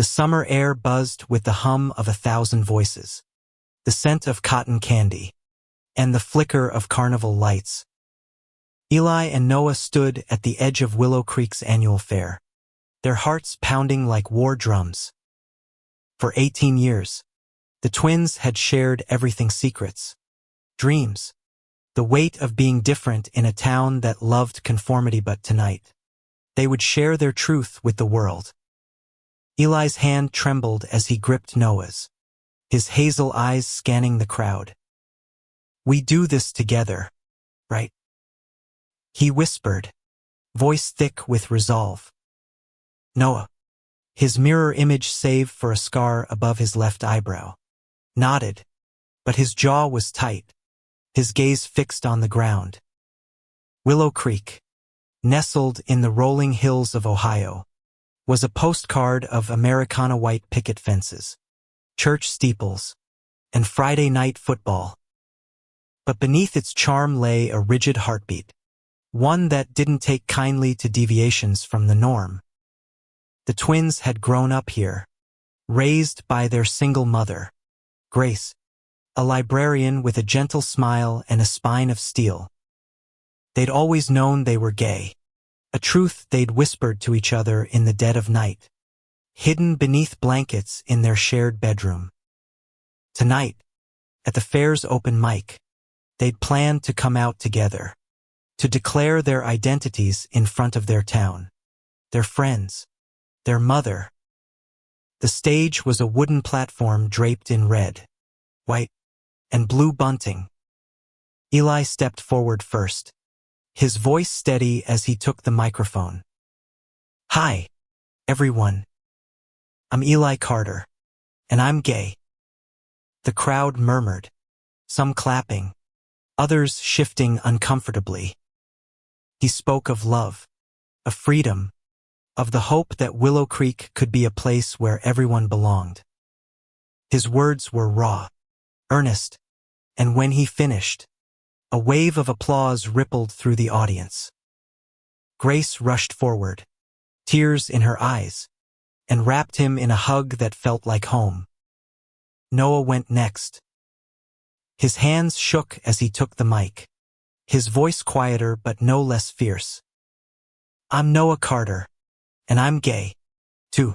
The summer air buzzed with the hum of 1,000 voices, the scent of cotton candy, and the flicker of carnival lights. Eli and Noah stood at the edge of Willow Creek's annual fair, their hearts pounding like war drums. For 18 years, the twins had shared everything: secrets, dreams, the weight of being different in a town that loved conformity. But tonight, they would share their truth with the world. Eli's hand trembled as he gripped Noah's, his hazel eyes scanning the crowd. "We do this together, right?" he whispered, voice thick with resolve. Noah, his mirror image save for a scar above his left eyebrow, nodded, but his jaw was tight, his gaze fixed on the ground. Willow Creek, nestled in the rolling hills of Ohio, was a postcard of Americana white picket fences, church steeples, and Friday night football. But beneath its charm lay a rigid heartbeat, one that didn't take kindly to deviations from the norm. The twins had grown up here, raised by their single mother, Grace, a librarian with a gentle smile and a spine of steel. They'd always known they were gay, a truth they'd whispered to each other in the dead of night, hidden beneath blankets in their shared bedroom. Tonight, at the fair's open mic, they'd planned to come out together, to declare their identities in front of their town, their friends, their mother. The stage was a wooden platform draped in red, white, and blue bunting. Eli stepped forward first, his voice steady as he took the microphone. "Hi, everyone. I'm Eli Carter, and I'm gay." The crowd murmured, some clapping, others shifting uncomfortably. He spoke of love, of freedom, of the hope that Willow Creek could be a place where everyone belonged. His words were raw, earnest, and when he finished, a wave of applause rippled through the audience. Grace rushed forward, tears in her eyes, and wrapped him in a hug that felt like home. Noah went next. His hands shook as he took the mic, his voice quieter but no less fierce. "I'm Noah Carter, and I'm gay, too."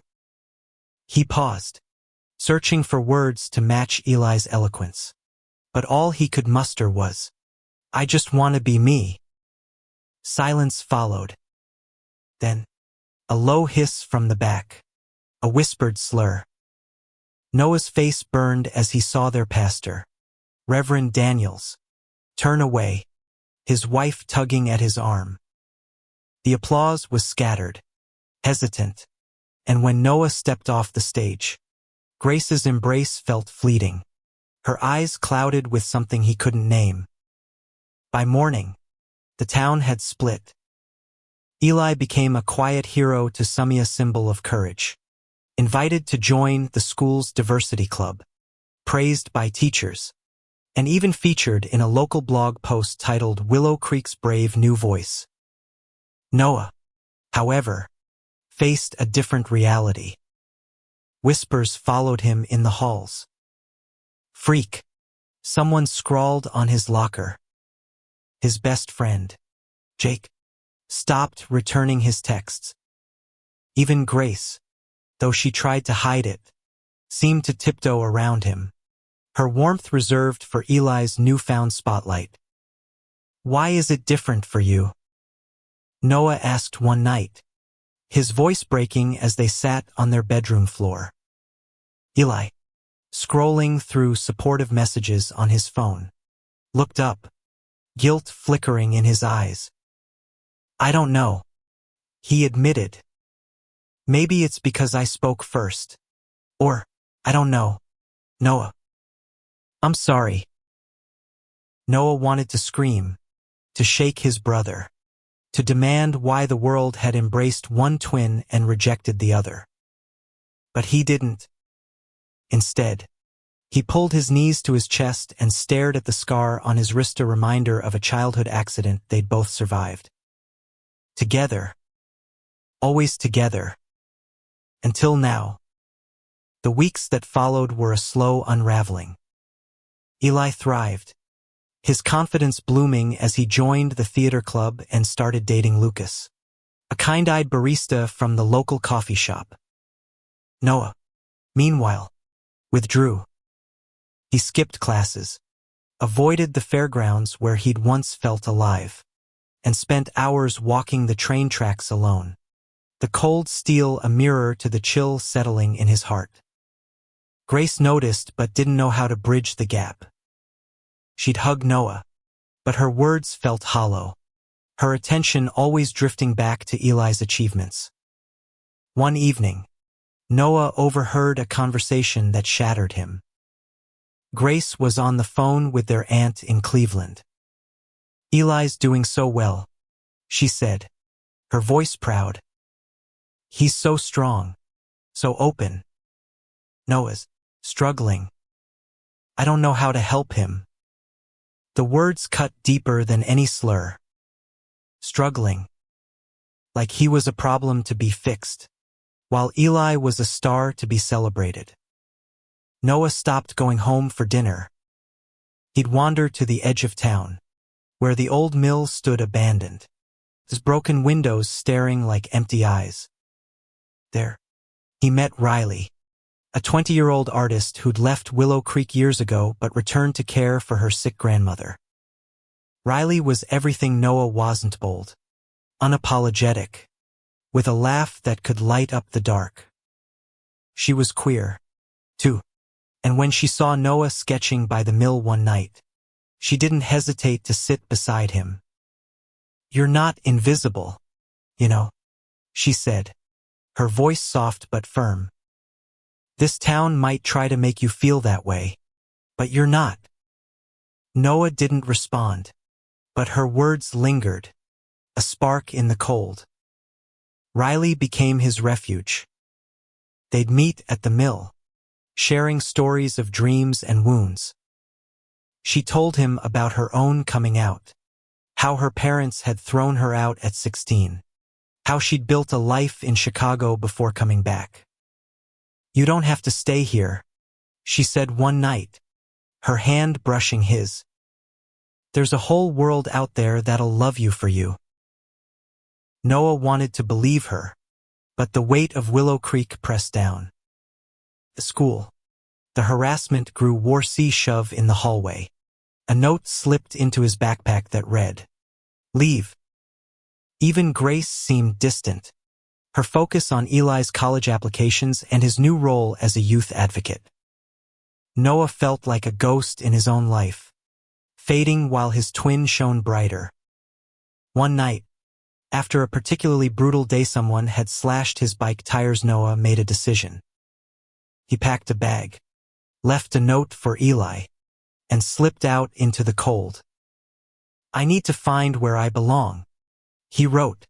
He paused, searching for words to match Eli's eloquence, but all he could muster was, "I just want to be me." Silence followed. Then, a low hiss from the back, a whispered slur. Noah's face burned as he saw their pastor, Reverend Daniels, turn away, his wife tugging at his arm. The applause was scattered, hesitant, and when Noah stepped off the stage, Grace's embrace felt fleeting, her eyes clouded with something he couldn't name. By morning, the town had split. Eli became a quiet hero to some, a symbol of courage, invited to join the school's diversity club, praised by teachers, and even featured in a local blog post titled "Willow Creek's Brave New Voice." Noah, however, faced a different reality. Whispers followed him in the halls. "Freak," someone scrawled on his locker. His best friend, Jake, stopped returning his texts. Even Grace, though she tried to hide it, seemed to tiptoe around him, her warmth reserved for Eli's newfound spotlight. "Why is it different for you?" Noah asked one night, his voice breaking as they sat on their bedroom floor. Eli, scrolling through supportive messages on his phone, looked up, guilt flickering in his eyes. "I don't know," he admitted. "Maybe it's because I spoke first. Or, I don't know. Noah. I'm sorry." Noah wanted to scream, to shake his brother, to demand why the world had embraced one twin and rejected the other. But he didn't. Instead, he pulled his knees to his chest and stared at the scar on his wrist, a reminder of a childhood accident they'd both survived. Together. Always together. Until now. The weeks that followed were a slow unraveling. Eli thrived, his confidence blooming as he joined the theater club and started dating Lucas, a kind-eyed barista from the local coffee shop. Noah, meanwhile, withdrew. He skipped classes, avoided the fairgrounds where he'd once felt alive, and spent hours walking the train tracks alone, the cold steel a mirror to the chill settling in his heart. Grace noticed but didn't know how to bridge the gap. She'd hug Noah, but her words felt hollow, her attention always drifting back to Eli's achievements. One evening, Noah overheard a conversation that shattered him. Grace was on the phone with their aunt in Cleveland. "Eli's doing so well," she said, her voice proud. "He's so strong, so open. Noah's struggling. I don't know how to help him." The words cut deeper than any slur. Struggling. Like he was a problem to be fixed, while Eli was a star to be celebrated. Noah stopped going home for dinner. He'd wander to the edge of town, where the old mill stood abandoned, his broken windows staring like empty eyes. There, he met Riley, a 20-year-old artist who'd left Willow Creek years ago but returned to care for her sick grandmother. Riley was everything Noah wasn't: bold, unapologetic, with a laugh that could light up the dark. She was queer, too, and when she saw Noah sketching by the mill one night, she didn't hesitate to sit beside him. "You're not invisible, you know," she said, her voice soft but firm. "This town might try to make you feel that way, but you're not." Noah didn't respond, but her words lingered, a spark in the cold. Riley became his refuge. They'd meet at the mill, sharing stories of dreams and wounds. She told him about her own coming out, how her parents had thrown her out at 16, how she'd built a life in Chicago before coming back. "You don't have to stay here," she said one night, her hand brushing his. "There's a whole world out there that'll love you for you." Noah wanted to believe her, but the weight of Willow Creek pressed down. The school. The harassment grew. War-C shove in the hallway. A note slipped into his backpack that read, "Leave." Even Grace seemed distant, her focus on Eli's college applications and his new role as a youth advocate. Noah felt like a ghost in his own life, fading while his twin shone brighter. One night, after a particularly brutal day, someone had slashed his bike tires. Noah made a decision. He packed a bag, left a note for Eli, and slipped out into the cold. "I need to find where I belong," he wrote.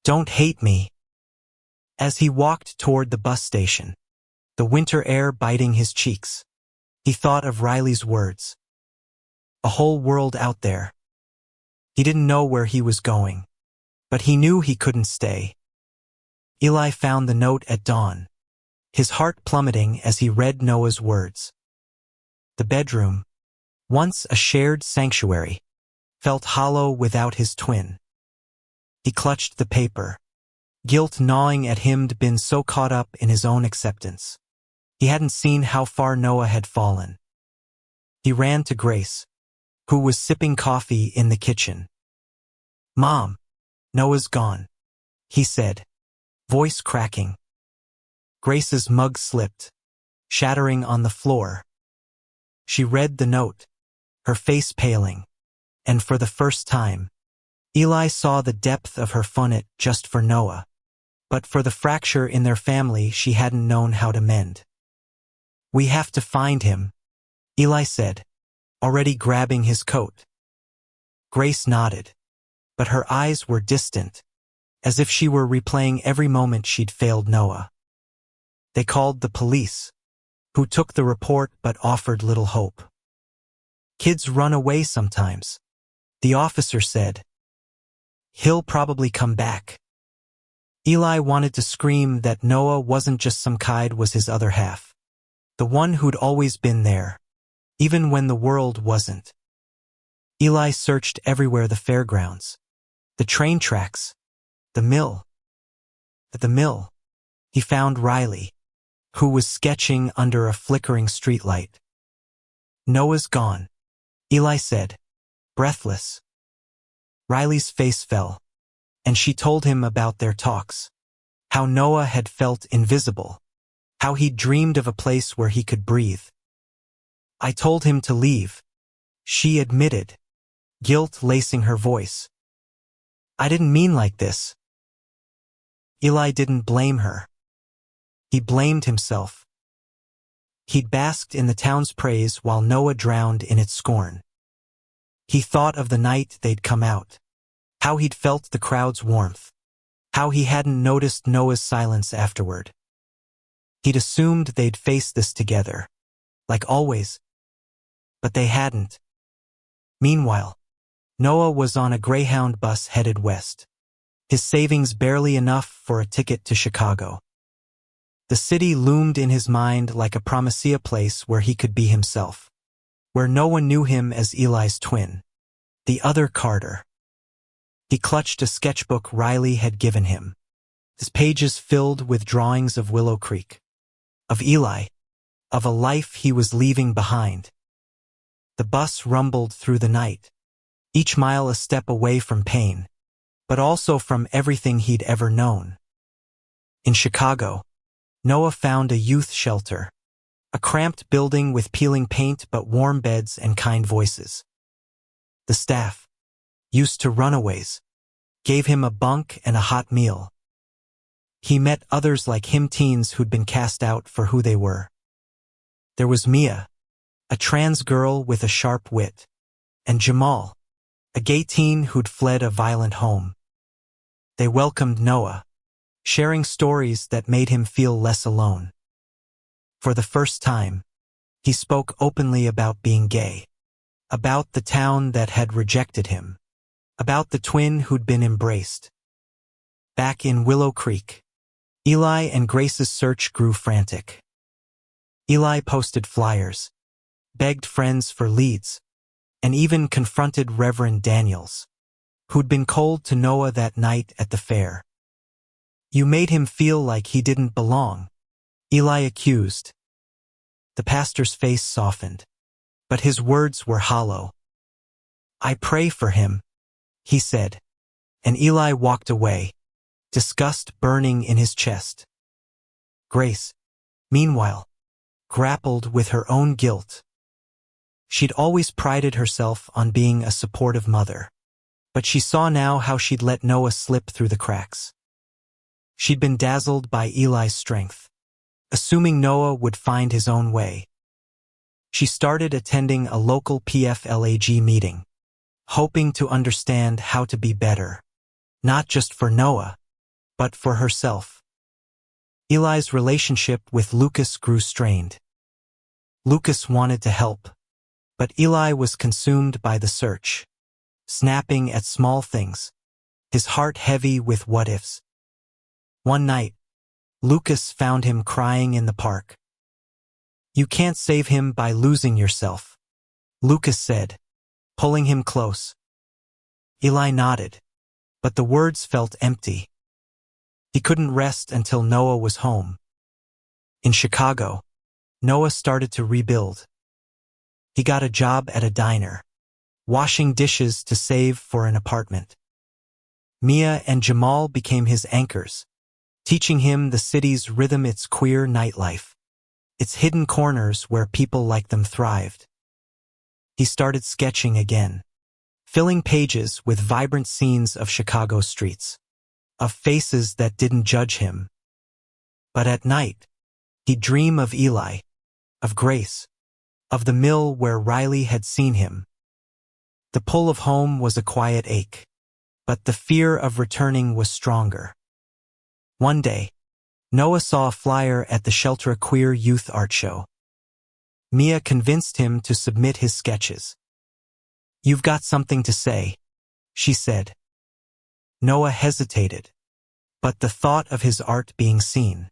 "Don't hate me." As he walked toward the bus station, the winter air biting his cheeks, he thought of Riley's words. A whole world out there. He didn't know where he was going, but he knew he couldn't stay. Eli found the note at dawn, his heart plummeting as he read Noah's words. The bedroom, once a shared sanctuary, felt hollow without his twin. He clutched the paper, guilt gnawing at him. He'd been so caught up in his own acceptance. He hadn't seen how far Noah had fallen. He ran to Grace, who was sipping coffee in the kitchen. "Mom, Noah's gone," he said, voice cracking. Grace's mug slipped, shattering on the floor. She read the note, her face paling, and for the first time, Eli saw the depth of her fun just for Noah, but for the fracture in their family she hadn't known how to mend. "We have to find him," Eli said, already grabbing his coat. Grace nodded, but her eyes were distant, as if she were replaying every moment she'd failed Noah. They called the police, who took the report but offered little hope. "Kids run away sometimes," the officer said. "He'll probably come back." Eli wanted to scream that Noah wasn't just some kid, was his other half. The one who'd always been there, even when the world wasn't. Eli searched everywhere: the fairgrounds, the train tracks, the mill. At the mill, he found Riley, who was sketching under a flickering streetlight. "Noah's gone," Eli said, breathless. Riley's face fell, and she told him about their talks. How Noah had felt invisible. How he'd dreamed of a place where he could breathe. "I told him to leave," she admitted, guilt lacing her voice. "I didn't mean like this." Eli didn't blame her. He blamed himself. He'd basked in the town's praise while Noah drowned in its scorn. He thought of the night they'd come out. How he'd felt the crowd's warmth. How he hadn't noticed Noah's silence afterward. He'd assumed they'd face this together, like always. But they hadn't. Meanwhile, Noah was on a Greyhound bus headed west. His savings barely enough for a ticket to Chicago. The city loomed in his mind like a promisea place where he could be himself. Where no one knew him as Eli's twin. The other Carter. He clutched a sketchbook Riley had given him. His pages filled with drawings of Willow Creek. Of Eli. Of a life he was leaving behind. The bus rumbled through the night. Each mile a step away from pain. But also from everything he'd ever known. In Chicago, Noah found a youth shelter. A cramped building with peeling paint but warm beds and kind voices. The staff, used to runaways, gave him a bunk and a hot meal. He met others like him, teens who'd been cast out for who they were. There was Mia, a trans girl with a sharp wit, and Jamal, a gay teen who'd fled a violent home. They welcomed Noah, sharing stories that made him feel less alone. For the first time, he spoke openly about being gay, about the town that had rejected him, about the twin who'd been embraced. Back in Willow Creek, Eli and Grace's search grew frantic. Eli posted flyers, begged friends for leads, and even confronted Reverend Daniels, who'd been cold to Noah that night at the fair. "You made him feel like he didn't belong," Eli accused. The pastor's face softened, but his words were hollow. "I pray for him," he said, and Eli walked away, disgust burning in his chest. Grace, meanwhile, grappled with her own guilt. She'd always prided herself on being a supportive mother, but she saw now how she'd let Noah slip through the cracks. She'd been dazzled by Eli's strength, assuming Noah would find his own way. She started attending a local PFLAG meeting, hoping to understand how to be better, not just for Noah, but for herself. Eli's relationship with Lucas grew strained. Lucas wanted to help, but Eli was consumed by the search, snapping at small things, his heart heavy with what-ifs. One night, Lucas found him crying in the park. "You can't save him by losing yourself," Lucas said, pulling him close. Eli nodded, but the words felt empty. He couldn't rest until Noah was home. In Chicago, Noah started to rebuild. He got a job at a diner, washing dishes to save for an apartment. Mia and Jamal became his anchors, teaching him the city's rhythm, its queer nightlife, its hidden corners where people like them thrived. He started sketching again, filling pages with vibrant scenes of Chicago streets, of faces that didn't judge him. But at night, he'd dream of Eli, of Grace, of the mill where Riley had seen him. The pull of home was a quiet ache, but the fear of returning was stronger. One day, Noah saw a flyer at the shelter, a queer youth art show. Mia convinced him to submit his sketches. "You've got something to say," she said. Noah hesitated, But the thought of his art being seen,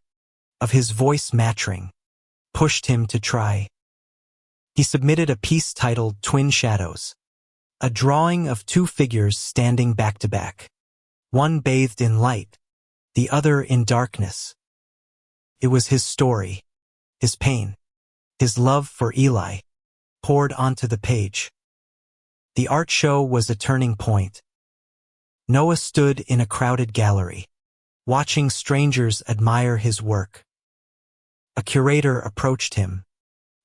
of his voice matching, pushed him to try. He submitted a piece titled Twin Shadows, a drawing of two figures standing back to back, one bathed in light, the other in darkness. It was his story, his pain, his love for Eli, poured onto the page. The art show was a turning point. Noah stood in a crowded gallery, watching strangers admire his work. A curator approached him,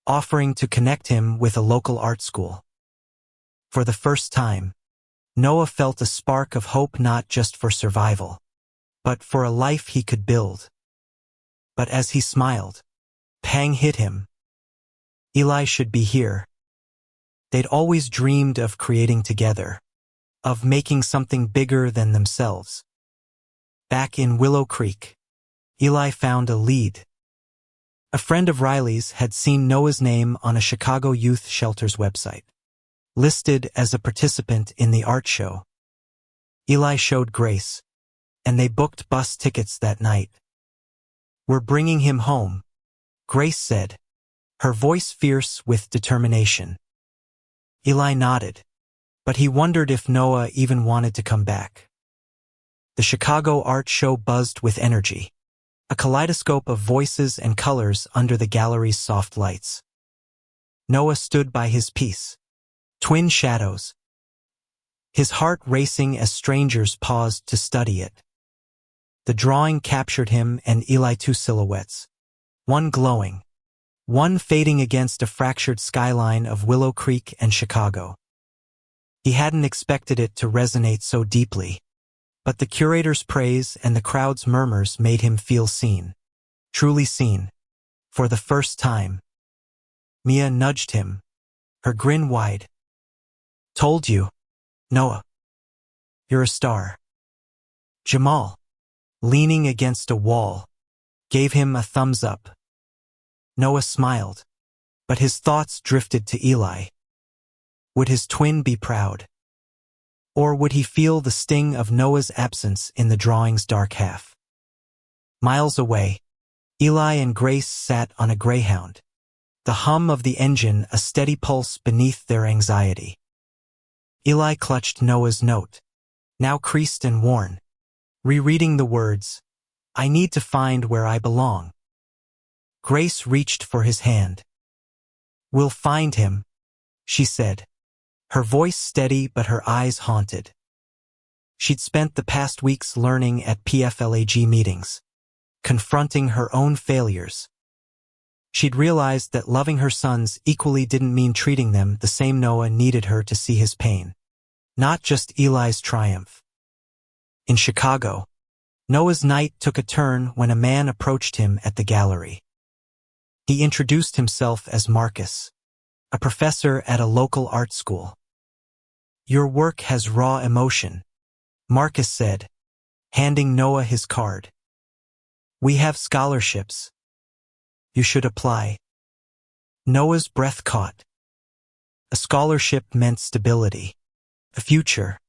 offering to connect him with a local art school. For the first time, Noah felt a spark of hope, not just for survival, but for a life he could build. But as he smiled, pang hit him. Eli should be here. They'd always dreamed of creating together, of making something bigger than themselves. Back in Willow Creek, Eli found a lead. A friend of Riley's had seen Noah's name on a Chicago youth shelter's website, listed as a participant in the art show. Eli showed Grace, and they booked bus tickets that night. "We're bringing him home," Grace said, her voice fierce with determination. Eli nodded, but he wondered if Noah even wanted to come back. The Chicago art show buzzed with energy, a kaleidoscope of voices and colors under the gallery's soft lights. Noah stood by his piece, Twin Shadows, his heart racing as strangers paused to study it. The drawing captured him and Eli, two silhouettes, one glowing, one fading against a fractured skyline of Willow Creek and Chicago. He hadn't expected it to resonate so deeply, but the curator's praise and the crowd's murmurs made him feel seen, truly seen, for the first time. Mia nudged him, her grin wide. "Told you, Noah. You're a star." Jamal, leaning against a wall, gave him a thumbs up. Noah smiled, but his thoughts drifted to Eli. Would his twin be proud? Or would he feel the sting of Noah's absence in the drawing's dark half? Miles away, Eli and Grace sat on a Greyhound, the hum of the engine a steady pulse beneath their anxiety. Eli clutched Noah's note, now creased and worn, rereading the words, "I need to find where I belong." Grace reached for his hand. "We'll find him," she said, her voice steady but her eyes haunted. She'd spent the past weeks learning at PFLAG meetings, confronting her own failures. She'd realized that loving her sons equally didn't mean treating them the same. Noah needed her to see his pain, not just Eli's triumph. In Chicago, Noah's night took a turn when a man approached him at the gallery. He introduced himself as Marcus, a professor at a local art school. "Your work has raw emotion," Marcus said, handing Noah his card. "We have scholarships. You should apply." Noah's breath caught. A scholarship meant stability, a future,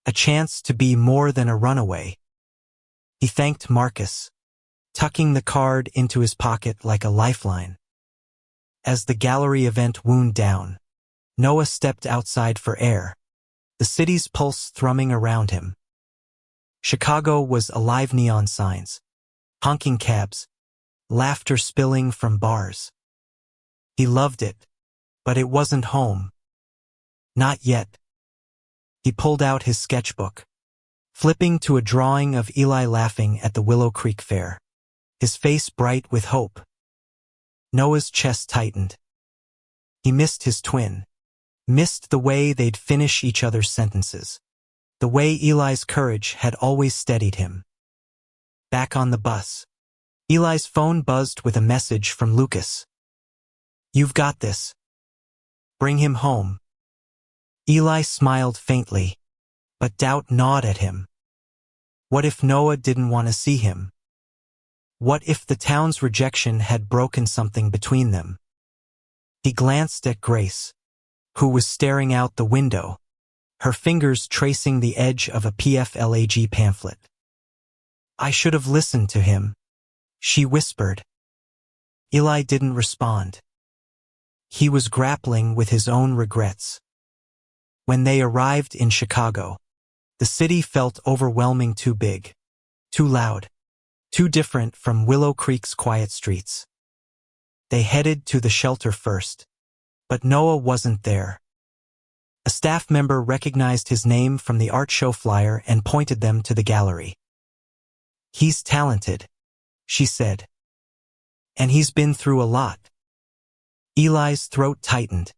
a chance to be more than a runaway. He thanked Marcus, tucking the card into his pocket like a lifeline. As the gallery event wound down, Noah stepped outside for air, the city's pulse thrumming around him. Chicago was alive, neon signs, honking cabs, laughter spilling from bars. He loved it, but it wasn't home. Not yet. He pulled out his sketchbook, flipping to a drawing of Eli laughing at the Willow Creek Fair, his face bright with hope. Noah's chest tightened. He missed his twin, missed the way they'd finish each other's sentences, the way Eli's courage had always steadied him. Back on the bus, Eli's phone buzzed with a message from Lucas. "You've got this. Bring him home." Eli smiled faintly, but doubt gnawed at him. What if Noah didn't want to see him? What if the town's rejection had broken something between them? He glanced at Grace, who was staring out the window, her fingers tracing the edge of a PFLAG pamphlet. I should have listened to him, she whispered. Eli didn't respond. He was grappling with his own regrets. When they arrived in Chicago, the city felt overwhelming, too big, too loud, too different from Willow Creek's quiet streets. They headed to the shelter first, but Noah wasn't there. A staff member recognized his name from the art show flyer and pointed them to the gallery. He's talented, she said. And he's been through a lot. Eli's throat tightened.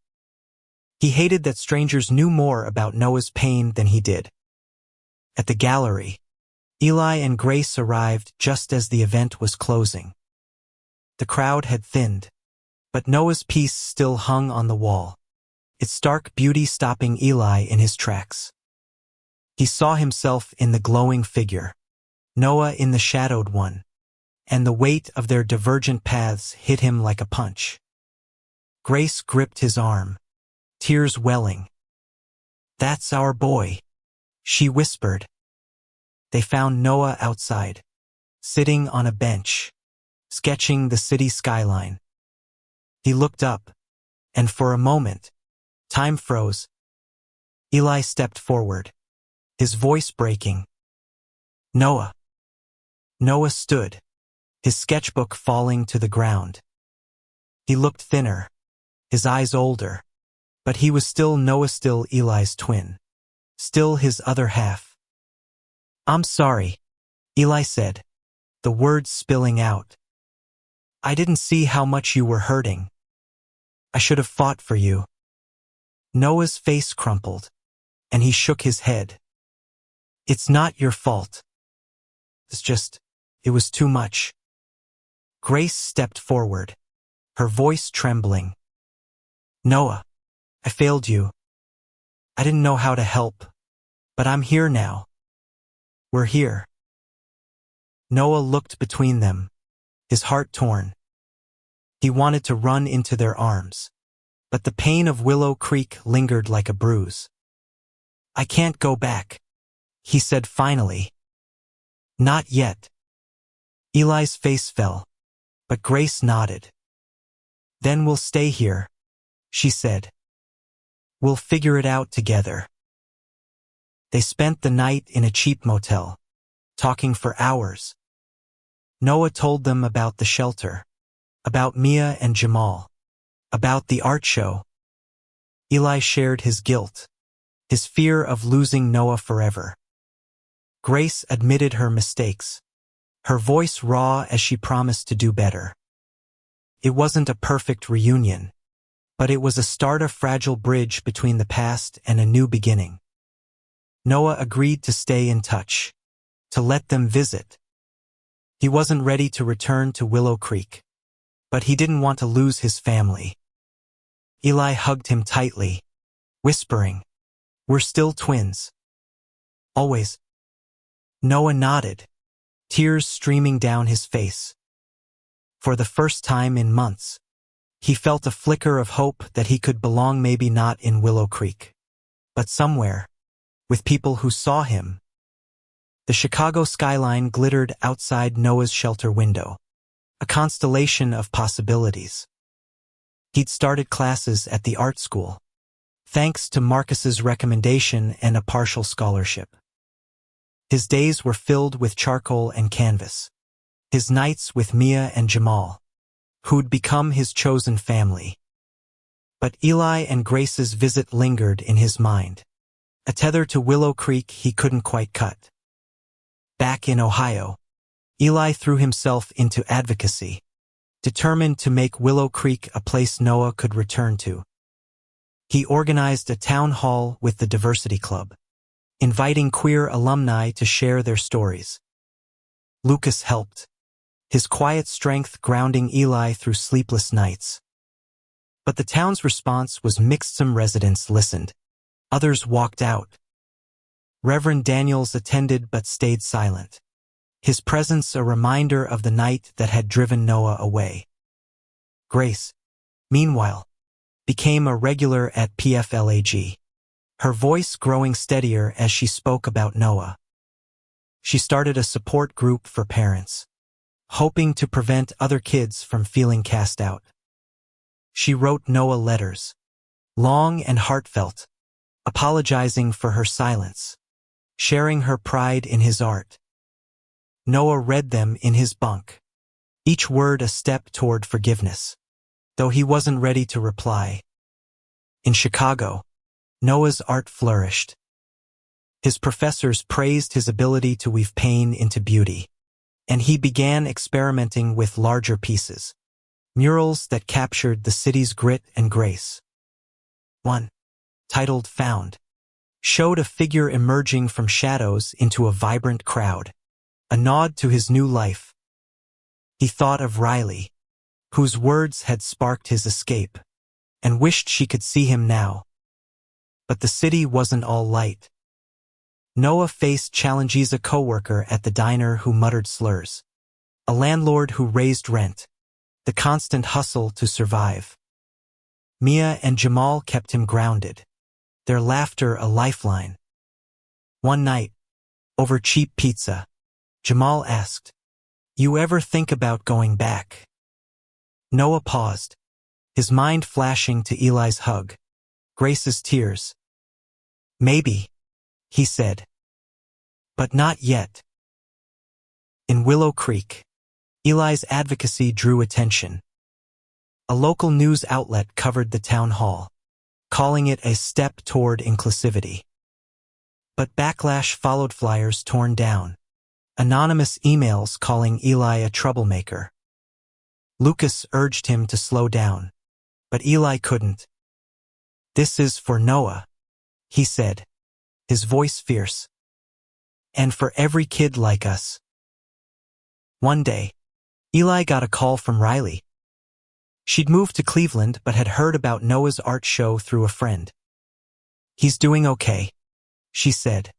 He hated that strangers knew more about Noah's pain than he did. At the gallery, Eli and Grace arrived just as the event was closing. The crowd had thinned, but Noah's piece still hung on the wall, its stark beauty stopping Eli in his tracks. He saw himself in the glowing figure, Noah in the shadowed one, and the weight of their divergent paths hit him like a punch. Grace gripped his arm, tears welling. "That's our boy," she whispered. They found Noah outside, sitting on a bench, sketching the city skyline. He looked up, and for a moment, time froze. Eli stepped forward, his voice breaking. "Noah." Noah stood, his sketchbook falling to the ground. He looked thinner, his eyes older, but he was still Noah, still Eli's twin, still his other half. "I'm sorry," Eli said, the words spilling out. "I didn't see how much you were hurting. I should have fought for you." Noah's face crumpled, and he shook his head. "It's not your fault. It was too much." Grace stepped forward, her voice trembling. "Noah, I failed you. I didn't know how to help, but I'm here now. We're here." Noah looked between them, his heart torn. He wanted to run into their arms, but the pain of Willow Creek lingered like a bruise. "I can't go back," he said finally. "Not yet." Eli's face fell, but Grace nodded. "Then we'll stay here," she said. "We'll figure it out together." They spent the night in a cheap motel, talking for hours. Noah told them about the shelter, about Mia and Jamal, about the art show. Eli shared his guilt, his fear of losing Noah forever. Grace admitted her mistakes, her voice raw as she promised to do better. It wasn't a perfect reunion, but it was a start, a fragile bridge between the past and a new beginning. Noah agreed to stay in touch, to let them visit. He wasn't ready to return to Willow Creek, but he didn't want to lose his family. Eli hugged him tightly, whispering, "We're still twins. Always." Noah nodded, tears streaming down his face. For the first time in months, he felt a flicker of hope that he could belong, maybe not in Willow Creek, but somewhere, with people who saw him. The Chicago skyline glittered outside Noah's shelter window, a constellation of possibilities. He'd started classes at the art school, thanks to Marcus's recommendation and a partial scholarship. His days were filled with charcoal and canvas, his nights with Mia and Jamal, who'd become his chosen family. But Eli and Grace's visit lingered in his mind, a tether to Willow Creek he couldn't quite cut. Back in Ohio, Eli threw himself into advocacy, determined to make Willow Creek a place Noah could return to. He organized a town hall with the Diversity Club, inviting queer alumni to share their stories. Lucas helped, his quiet strength grounding Eli through sleepless nights. But the town's response was mixed. Some residents listened, others walked out. Reverend Daniels attended but stayed silent, his presence a reminder of the night that had driven Noah away. Grace, meanwhile, became a regular at PFLAG, her voice growing steadier as she spoke about Noah. She started a support group for parents, hoping to prevent other kids from feeling cast out. She wrote Noah letters, long and heartfelt, apologizing for her silence, sharing her pride in his art. Noah read them in his bunk, each word a step toward forgiveness, though he wasn't ready to reply. In Chicago, Noah's art flourished. His professors praised his ability to weave pain into beauty, and he began experimenting with larger pieces, murals that captured the city's grit and grace. One, titled Found, showed a figure emerging from shadows into a vibrant crowd, a nod to his new life. He thought of Riley, whose words had sparked his escape, and wished she could see him now. But the city wasn't all light. Noah faced challenges: a coworker at the diner who muttered slurs, a landlord who raised rent, the constant hustle to survive. Mia and Jamal kept him grounded, their laughter a lifeline. One night, over cheap pizza, Jamal asked, "You ever think about going back?" Noah paused, his mind flashing to Eli's hug, Grace's tears. "Maybe," he said. "But not yet." In Willow Creek, Eli's advocacy drew attention. A local news outlet covered the town hall, calling it a step toward inclusivity. But backlash followed: flyers torn down, anonymous emails calling Eli a troublemaker. Lucas urged him to slow down, but Eli couldn't. "This is for Noah," he said, his voice fierce. "And for every kid like us." One day, Eli got a call from Riley. She'd moved to Cleveland but had heard about Noah's art show through a friend. "He's doing okay," she said.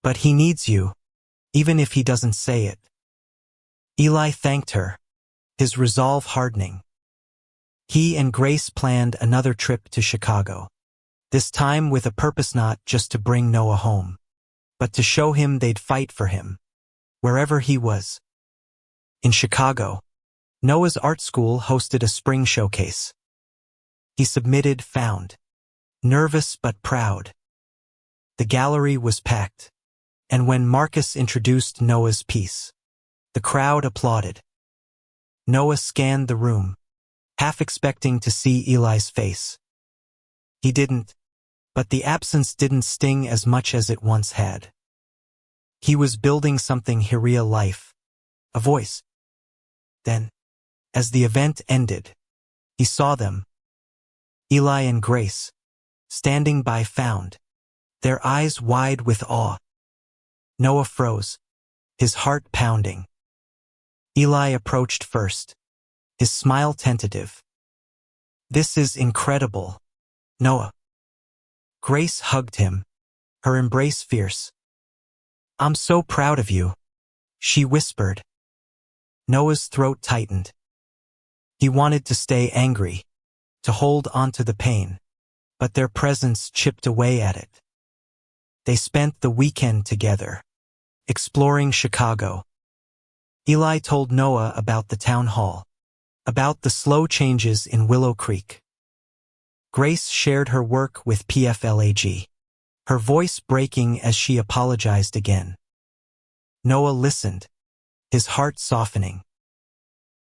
"But he needs you, even if he doesn't say it." Eli thanked her, his resolve hardening. He and Grace planned another trip to Chicago, this time with a purpose: not just to bring Noah home, but to show him they'd fight for him, wherever he was. In Chicago, Noah's art school hosted a spring showcase. He submitted Found, nervous but proud. The gallery was packed, and when Marcus introduced Noah's piece, the crowd applauded. Noah scanned the room, half expecting to see Eli's face. He didn't, but the absence didn't sting as much as it once had. He was building something here: real life, a voice. Then, as the event ended, he saw them, Eli and Grace, standing by Found, their eyes wide with awe. Noah froze, his heart pounding. Eli approached first, his smile tentative. "This is incredible, Noah." Grace hugged him, her embrace fierce. "I'm so proud of you," she whispered. Noah's throat tightened. He wanted to stay angry, to hold onto the pain, but their presence chipped away at it. They spent the weekend together, exploring Chicago. Eli told Noah about the town hall, about the slow changes in Willow Creek. Grace shared her work with PFLAG, her voice breaking as she apologized again. Noah listened, his heart softening.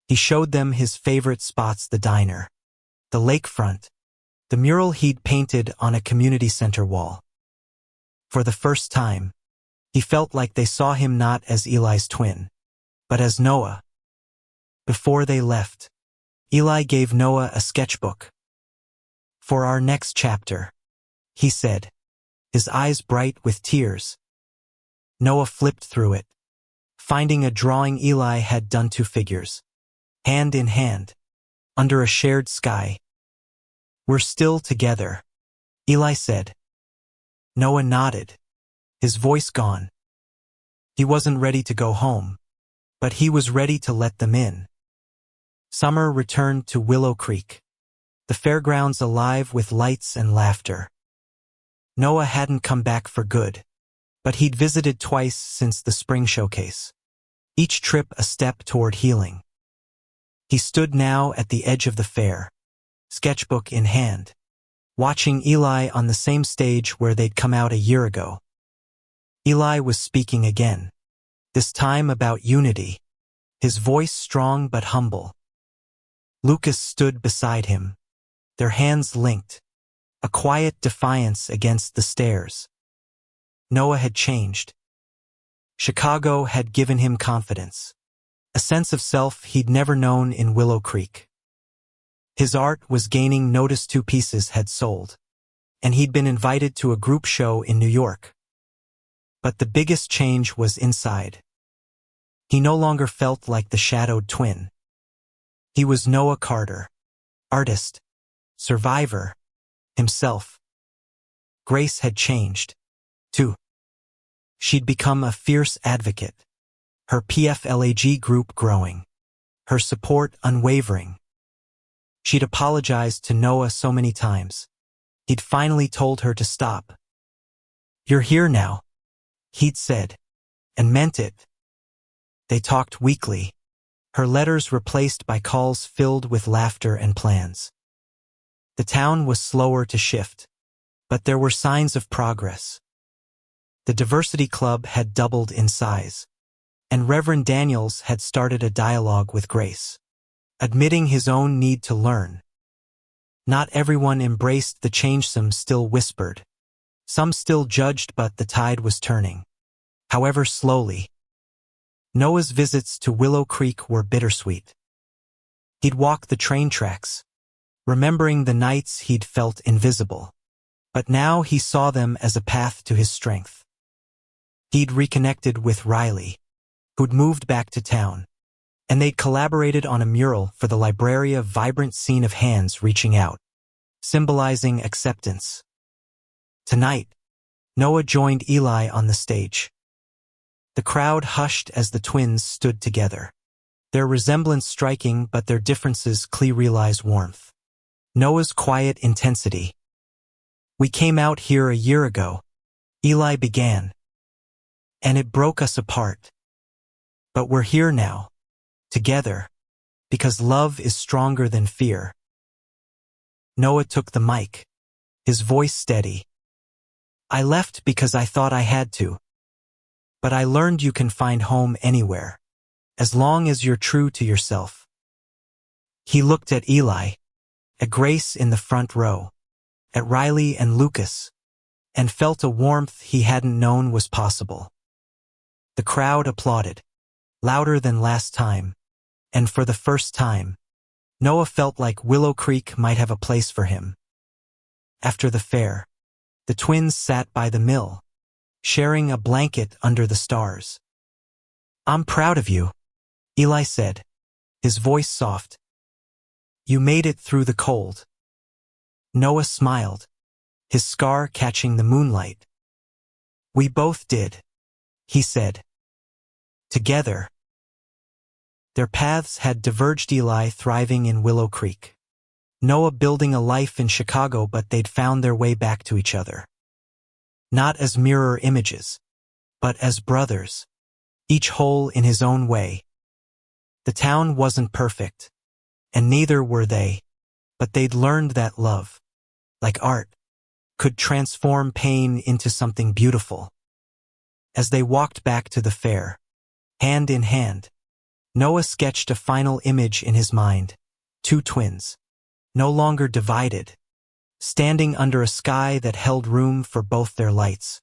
He showed them his favorite spots: the diner, the lakefront, the mural he'd painted on a community center wall. For the first time, he felt like they saw him not as Eli's twin, but as Noah. Before they left, Eli gave Noah a sketchbook. "For our next chapter," he said, his eyes bright with tears. Noah flipped through it, finding a drawing Eli had done: two figures, hand in hand, under a shared sky. "We're still together," Eli said. Noah nodded, his voice gone. He wasn't ready to go home, but he was ready to let them in. Summer returned to Willow Creek, the fairgrounds alive with lights and laughter. Noah hadn't come back for good, but he'd visited twice since the spring showcase. Each trip a step toward healing. He stood now at the edge of the fair, sketchbook in hand, watching Eli on the same stage where they'd come out a year ago. Eli was speaking again, this time about unity, his voice strong but humble. Lucas stood beside him, their hands linked, a quiet defiance against the stairs. Noah had changed. Chicago had given him confidence, a sense of self he'd never known in Willow Creek. His art was gaining notice. 2 pieces had sold, and he'd been invited to a group show in New York. But the biggest change was inside. He no longer felt like the shadowed twin. He was Noah Carter, artist, survivor, himself. Grace had changed, too. She'd become a fierce advocate, her PFLAG group growing, her support unwavering. She'd apologized to Noah so many times. He'd finally told her to stop. "You're here now," he'd said, and meant it. They talked weekly, her letters replaced by calls filled with laughter and plans. The town was slower to shift, but there were signs of progress. The Diversity Club had doubled in size, and Reverend Daniels had started a dialogue with Grace, admitting his own need to learn. Not everyone embraced the change. Some still whispered. Some still judged, but the tide was turning, however slowly. Noah's visits to Willow Creek were bittersweet. He'd walk the train tracks, remembering the nights he'd felt invisible. But now he saw them as a path to his strength. He'd reconnected with Riley, who'd moved back to town, and they'd collaborated on a mural for the library, a vibrant scene of hands reaching out, symbolizing acceptance. Tonight, Noah joined Eli on the stage. The crowd hushed as the twins stood together, their resemblance striking but their differences clear. Realize warmth. Noah's quiet intensity. "We came out here a year ago," Eli began, "and it broke us apart. But we're here now, together, because love is stronger than fear." Noah took the mic, his voice steady. "I left because I thought I had to. But I learned you can find home anywhere, as long as you're true to yourself." He looked at Eli, at Grace in the front row, at Riley and Lucas, and felt a warmth he hadn't known was possible. The crowd applauded, louder than last time, and for the first time, Noah felt like Willow Creek might have a place for him. After the fair, the twins sat by the mill, sharing a blanket under the stars. "I'm proud of you," Eli said, his voice soft. "You made it through the cold." Noah smiled, his scar catching the moonlight. "We both did," he said. "Together." Their paths had diverged. Eli thriving in Willow Creek, Noah building a life in Chicago, but they'd found their way back to each other. Not as mirror images, but as brothers, each whole in his own way. The town wasn't perfect, and neither were they, but they'd learned that love, like art, could transform pain into something beautiful. As they walked back to the fair, hand in hand, Noah sketched a final image in his mind: 2 twins, no longer divided, standing under a sky that held room for both their lights.